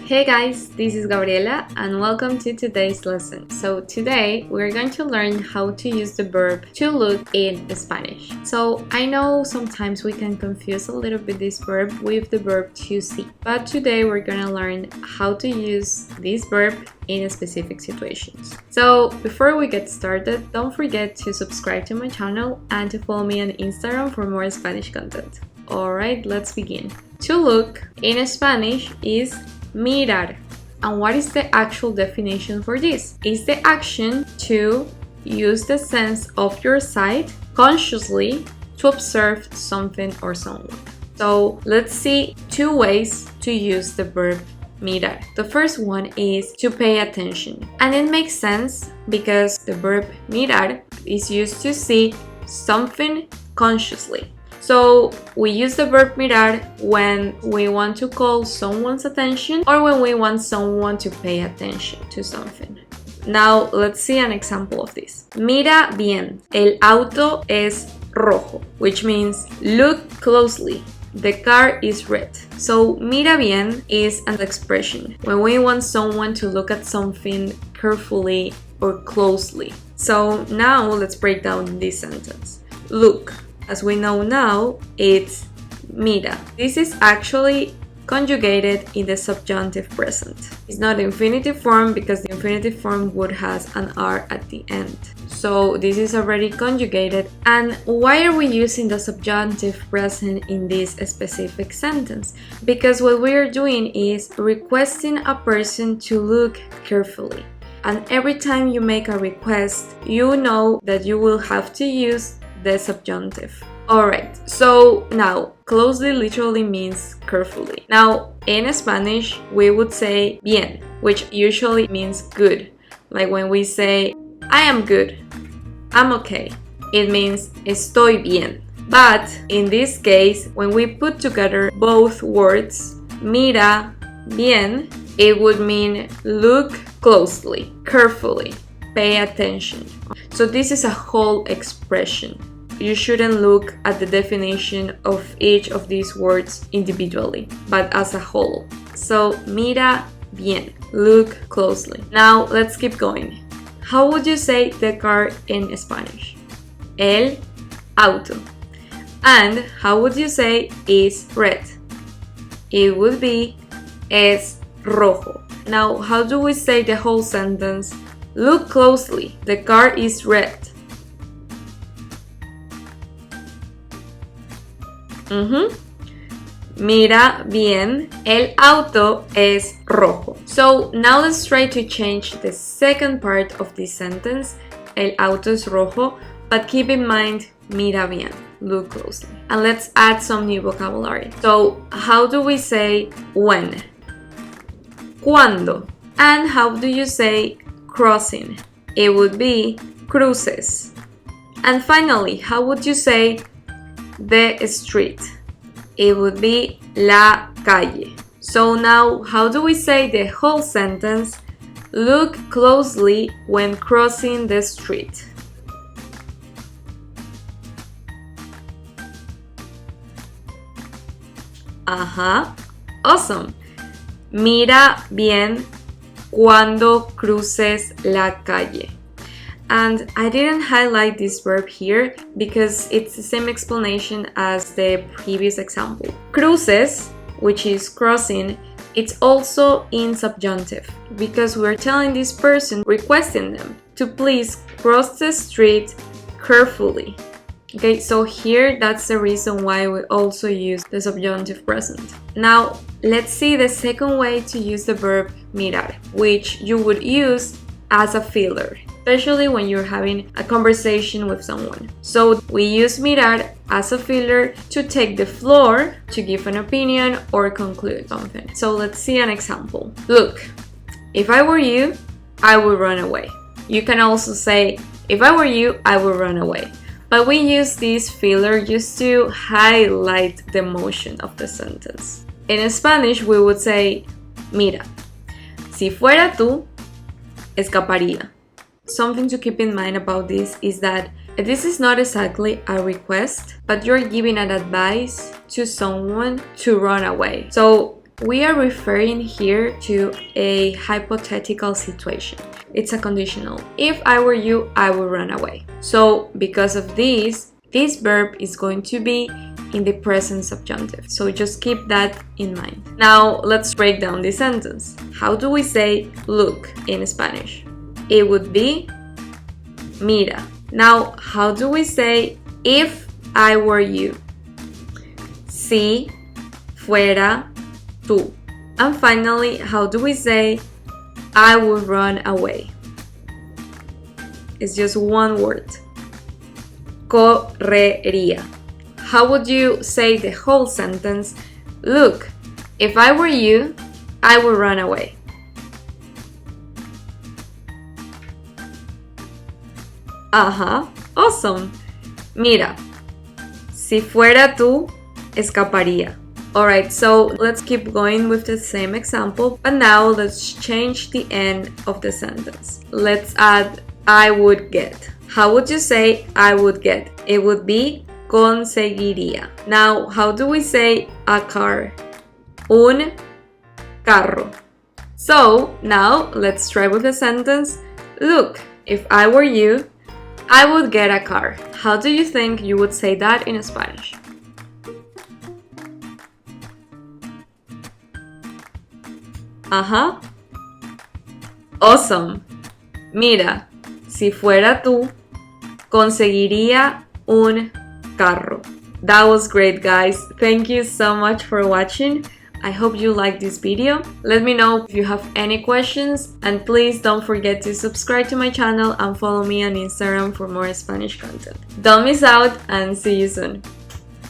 Hey guys, this is Gabriela and welcome to today's lesson. So today we're going to learn how to use the verb to look in Spanish. So I know sometimes we can confuse a little bit this verb with the verb to see, but today we're gonna learn how to use this verb in specific situations. So before we get started, don't forget to subscribe to my channel and to follow me on Instagram for more Spanish content. Alright, let's begin. To look in Spanish is mirar. And what is the actual definition for this? It's the action to use the sense of your sight consciously to observe something or someone. So let's see two ways to use the verb mirar. The first one is to pay attention. And it makes sense because the verb mirar is used to see something consciously. So we use the verb mirar when we want to call someone's attention or when we want someone to pay attention to something. Now let's see an example of this. Mira bien, el auto es rojo, which means look closely. The car is red. So mira bien is an expression when we want someone to look at something carefully or closely. So now let's break down this sentence. Look. As we know now, it's mira. This is actually conjugated in the subjunctive present. It's not infinitive form because the infinitive form would has an R at the end. So this is already conjugated. And why are we using the subjunctive present in this specific sentence? Because what we are doing is requesting a person to look carefully. And every time you make a request, you know that you will have to use the subjunctive. Alright, so now closely literally means carefully. Now in Spanish we would say bien, which usually means good. Like when we say I am good, I'm okay, it means estoy bien. But in this case, when we put together both words, mira bien, it would mean look closely, carefully, pay attention. So this is a whole expression. You shouldn't look at the definition of each of these words individually, but as a whole. So, mira bien, look closely. Now, let's keep going. How would you say the car in Spanish? El auto. And how would you say is red? It would be es rojo. Now, how do we say the whole sentence? Look closely, the car is red. Mira bien, el auto es rojo. So now let's try to change the second part of this sentence, el auto es rojo, but keep in mind, mira bien, look closely. And let's add some new vocabulary. So how do we say when? ¿Cuándo? And how do you say crossing? It would be cruces. And finally, how would you say the street? It would be la calle. So now, how do we say the whole sentence? Look closely when crossing the street. Awesome. Mira bien cuando cruces la calle. And I didn't highlight this verb here because it's the same explanation as the previous example. Cruces, which is crossing, it's also in subjunctive because we're telling this person, requesting them to please cross the street carefully. Okay, so here that's the reason why we also use the subjunctive present. Now, let's see the second way to use the verb mirar, which you would use as a filler, especially when you're having a conversation with someone. So we use mirar as a filler to take the floor, to give an opinion or conclude something. So let's see an example. Look, if I were you, I would run away. You can also say, if I were you, I would run away. But we use this filler just to highlight the emotion of the sentence. In Spanish, we would say, mira, si fuera tú, escaparía. Something to keep in mind about this is that this is not exactly a request, but you're giving an advice to someone to run away. So we are referring here to a hypothetical situation. It's a conditional. If I were you, I would run away. So because of this verb is going to be in the present subjunctive. So just keep that in mind. Now let's break down this sentence. How do we say look in Spanish? It would be mira. Now, how do we say if I were you? Si fuera tú. And finally, how do we say I would run away? It's just one word. Correría. How would you say the whole sentence? Look, if I were you, I would run away. Ajá, awesome. Mira, si fuera tú, escaparía. Alright, so let's keep going with the same example, but now let's change the end of the sentence. Let's add I would get. How would you say I would get? It would be conseguiría. Now, how do we say a car? Un carro. So, now let's try with the sentence. Look, if I were you, I would get a car. How do you think you would say that in Spanish? Ajá. Awesome. Mira, si fuera tú, conseguiría un carro. That was great, guys. Thank you so much for watching. I hope you liked this video. Let me know if you have any questions, and please don't forget to subscribe to my channel and follow me on Instagram for more Spanish content. Don't miss out, and see you soon.